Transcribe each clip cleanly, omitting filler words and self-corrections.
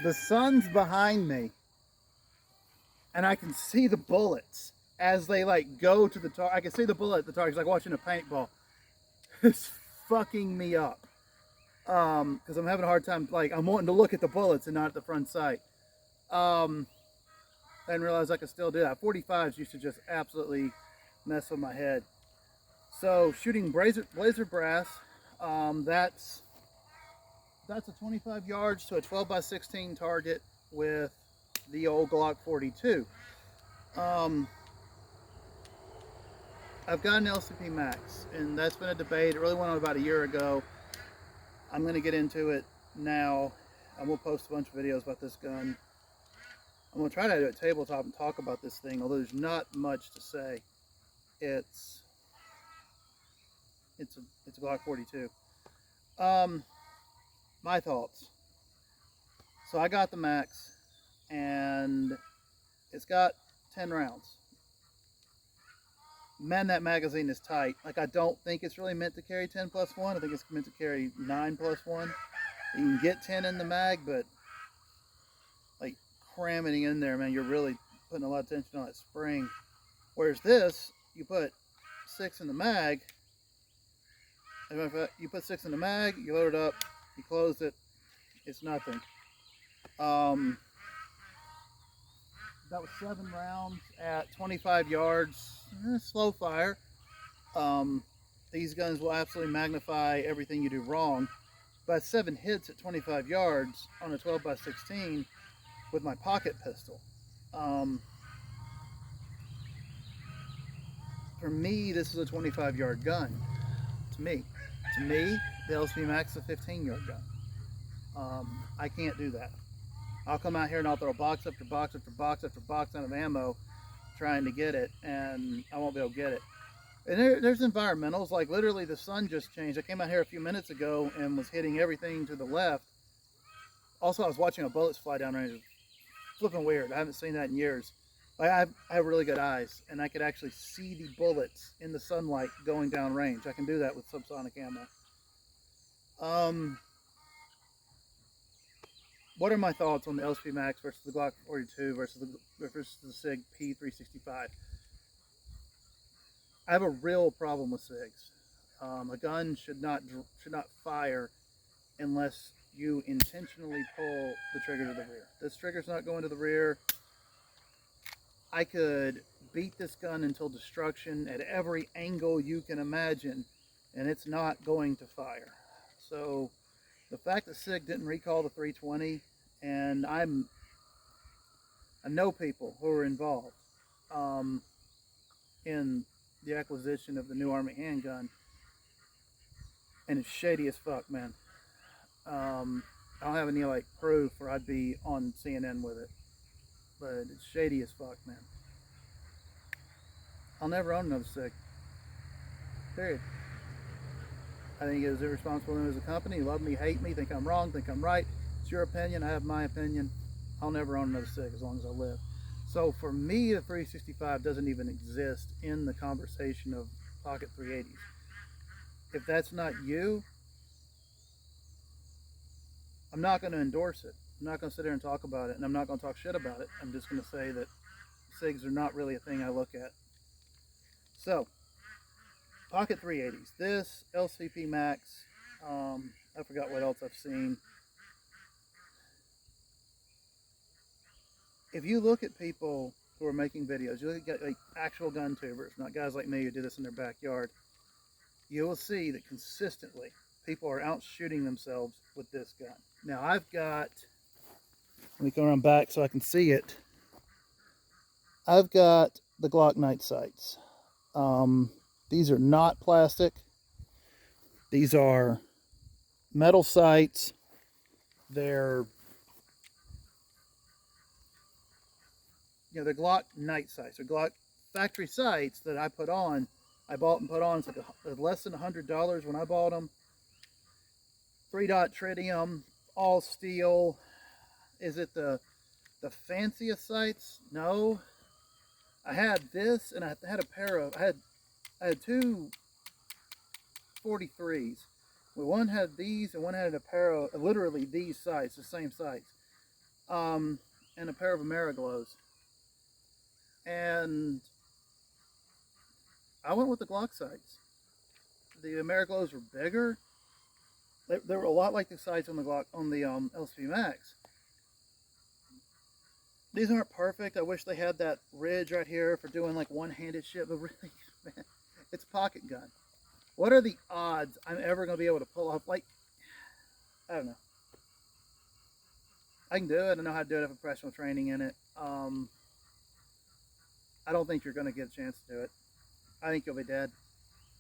The sun's behind me, and I can see the bullets as they like go to the target. I can see the bullet at the target. It's like watching a paintball. It's fucking me up. Because I'm having a hard time. Like I'm wanting to look at the bullets and not at the front sight. I didn't realize I could still do that. 45s used to just absolutely mess with my head. So shooting blazer brass, that's a 25 yards to a 12 by 16 target with the old Glock 42. I've got an LCP Max, and that's been a debate. It really went on about a year ago. I'm going to get into it now. I'm going to post a bunch of videos about this gun. I'm going to try to do a tabletop and talk about this thing, although there's not much to say. It's a Glock 42. My thoughts. So I got the Max, and it's got 10 rounds. Man, that magazine is tight. Like, I don't think it's really meant to carry 10 plus 1. I think it's meant to carry 9 plus 1. You can get 10 in the mag, but like cramming in there, man, you're really putting a lot of tension on that spring. Whereas this, you put 6 in the mag. You put 6 in the mag, you load it up, you close it, it's nothing. That was 7 rounds at 25 yards, slow fire. These guns will absolutely magnify everything you do wrong. But 7 hits at 25 yards on a 12 by 16 with my pocket pistol. For me, this is a 25-yard gun. To me, the LSP Max is a 15-yard gun. I can't do that. I'll come out here and I'll throw box after box after box after box out of ammo trying to get it, and I won't be able to get it. And there's environmentals, like literally the sun just changed. I came out here a few minutes ago and was hitting everything to the left. Also, I was watching a bullets fly down range. It was flipping weird. I haven't seen that in years. I have really good eyes, and I could actually see the bullets in the sunlight going down range. I can do that with subsonic ammo. What are my thoughts on the LSP Max versus the Glock 42 versus the SIG P365? I have a real problem with SIGs. A gun should not fire unless you intentionally pull the trigger to the rear. This trigger's not going to the rear. I could beat this gun until destruction at every angle you can imagine, and it's not going to fire. So the fact that SIG didn't recall the 320, and I know people who are involved in the acquisition of the new Army handgun, and it's shady as fuck, man. I don't have any like proof, or I'd be on CNN with it, but it's shady as fuck, man. I'll never own another SIG. Period. I think it was irresponsible as a company. Love me, hate me, think I'm wrong, think I'm right. It's your opinion. I have my opinion. I'll never own another SIG as long as I live. So for me, the 365 doesn't even exist in the conversation of pocket 380s. If that's not you, I'm not going to endorse it. I'm not going to sit here and talk about it, and I'm not going to talk shit about it. I'm just going to say that SIGs are not really a thing I look at. So, pocket 380s. This, LCP Max, I forgot what else I've seen. If you look at people who are making videos, you look at like actual gun tubers, not guys like me who do this in their backyard, you will see that consistently people are out shooting themselves with this gun. Now I've got, let me go around back so I can see it. I've got the Glock night sights. These are not plastic. These are metal sights. They're Glock night sights. They're Glock factory sights that I bought and put on. It's like less than $100 when I bought them. 3-dot tritium, all steel. Is it the fanciest sights? No. I had this, and I had a pair of, I had two 43s. One had these, and one had a pair of literally these sights, the same sights. and a pair of Ameriglows. And I went with the Glock sights. The Ameriglows were bigger. They were a lot like the sights on the Glock on the LSP Max. These aren't perfect. I wish they had that ridge right here for doing like one-handed shit, but really, man, it's a pocket gun. What are the odds I'm ever going to be able to pull off? Like, I don't know. I can do it. I know how to do it. I have professional training in it. I don't think you're going to get a chance to do it. I think you'll be dead.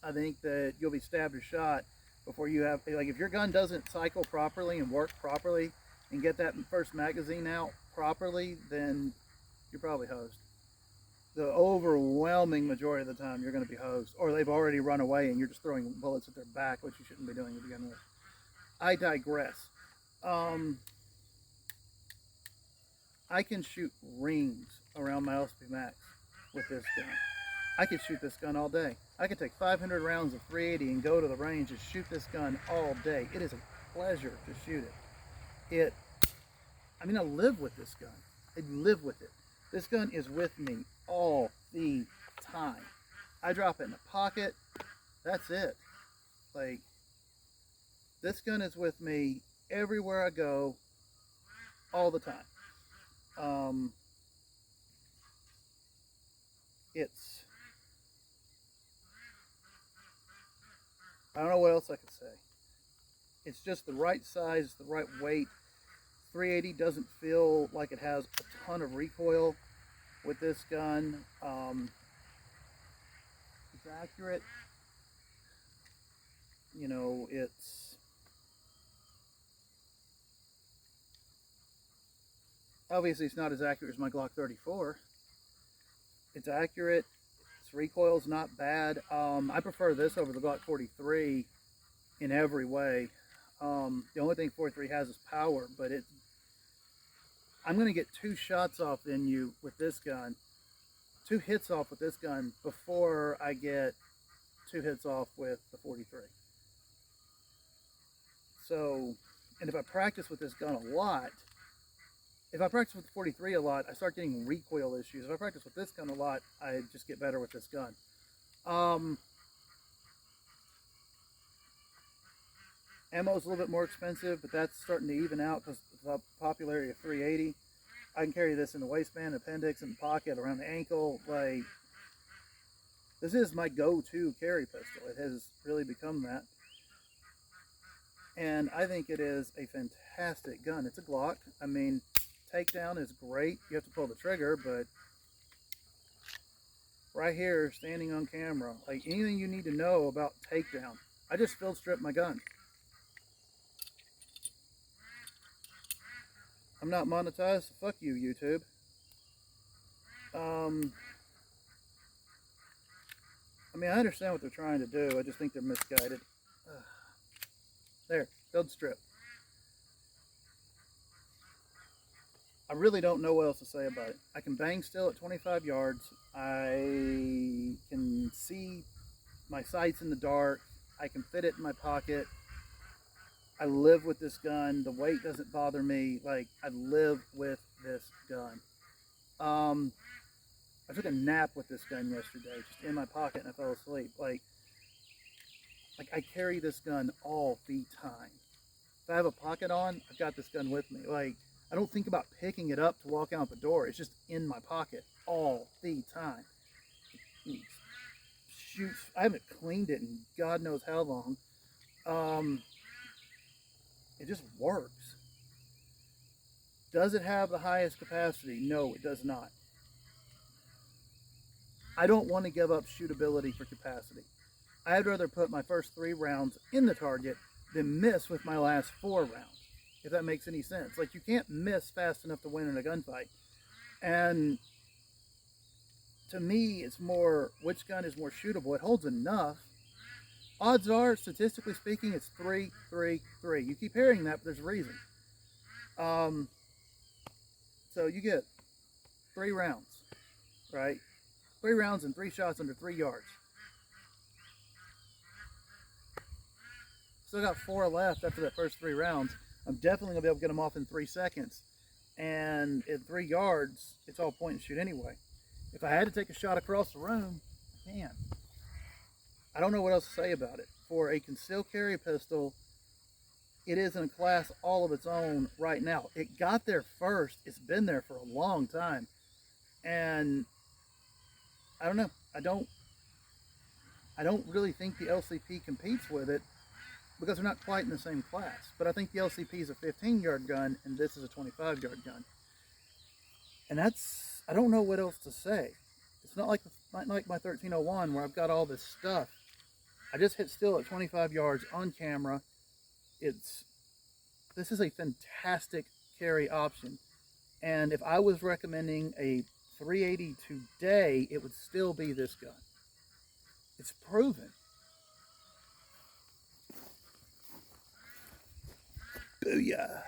I think that you'll be stabbed or shot before you have, like, if your gun doesn't cycle properly and work properly and get that first magazine out properly, then you're probably hosed. The overwhelming majority of the time you're going to be hosed, or they've already run away and you're just throwing bullets at their back, which you shouldn't be doing to begin with. I digress. I can shoot rings around my LSP Max with this gun. I could shoot this gun all day. I could take 500 rounds of 380 and go to the range and shoot this gun all day. It is a pleasure to shoot it. I mean, I live with this gun. I live with it. This gun is with me all the time. I drop it in a pocket. That's it. Like, this gun is with me everywhere I go, all the time. I don't know what else I could say. It's just the right size, the right weight. 380 doesn't feel like it has a ton of recoil with this gun. It's accurate. You know, it's obviously it's not as accurate as my Glock 34. It's accurate. Its recoil's not bad. I prefer this over the Glock 43 in every way. The only thing 43 has is power, but I'm going to get 2 shots off in you with this gun, 2 hits off with this gun before I get 2 hits off with the 43. So, and if I practice with this gun a lot, if I practice with the 43 a lot, I start getting recoil issues. If I practice with this gun a lot, I just get better with this gun. Ammo's a little bit more expensive, but that's starting to even out because of the popularity of 380. I can carry this in the waistband, appendix, in the pocket, around the ankle. Like, this is my go-to carry pistol. It has really become that. And I think it is a fantastic gun. It's a Glock. I mean, takedown is great. You have to pull the trigger, but right here, standing on camera, like anything you need to know about takedown, I just field strip my gun. I'm not monetized, so fuck you, YouTube. I mean, I understand what they're trying to do. I just think they're misguided. There, field strip. I really don't know what else to say about it. I can bang still at 25 yards. I can see my sights in the dark. I can fit it in my pocket. I live with this gun. The weight doesn't bother me. Like, I live with this gun. I took a nap with this gun yesterday, just in my pocket, and I fell asleep. Like I carry this gun all the time. If I have a pocket on, I've got this gun with me. Like, I don't think about picking it up to walk out the door. It's just in my pocket all the time. It shoots. I haven't cleaned it in God knows how long. It just works. Does it have the highest capacity? No, it does not. I don't want to give up shootability for capacity. I'd rather put my first 3 rounds in the target than miss with my last 4 rounds, if that makes any sense. Like, you can't miss fast enough to win in a gunfight. And to me, it's more, which gun is more shootable? It holds enough. Odds are, statistically speaking, it's 3, 3, 3. You keep hearing that, but there's a reason. So you get 3 rounds, right? 3 rounds and 3 shots under 3 yards. Still got 4 left after that first 3 rounds. I'm definitely going to be able to get them off in 3 seconds. and at 3 yards, it's all point and shoot anyway. If I had to take a shot across the room, I can. I don't know what else to say about it. For a concealed carry pistol, it is in a class all of its own right now. It got there first. It's been there for a long time. And I don't know. I don't really think the LCP competes with it because they're not quite in the same class. But I think the LCP is a 15-yard gun and this is a 25-yard gun. And that's, I don't know what else to say. It's not like my 1301 where I've got all this stuff. I just hit still at 25 yards on camera. This is a fantastic carry option. And if I was recommending a 380 today, it would still be this gun. It's proven. Booyah.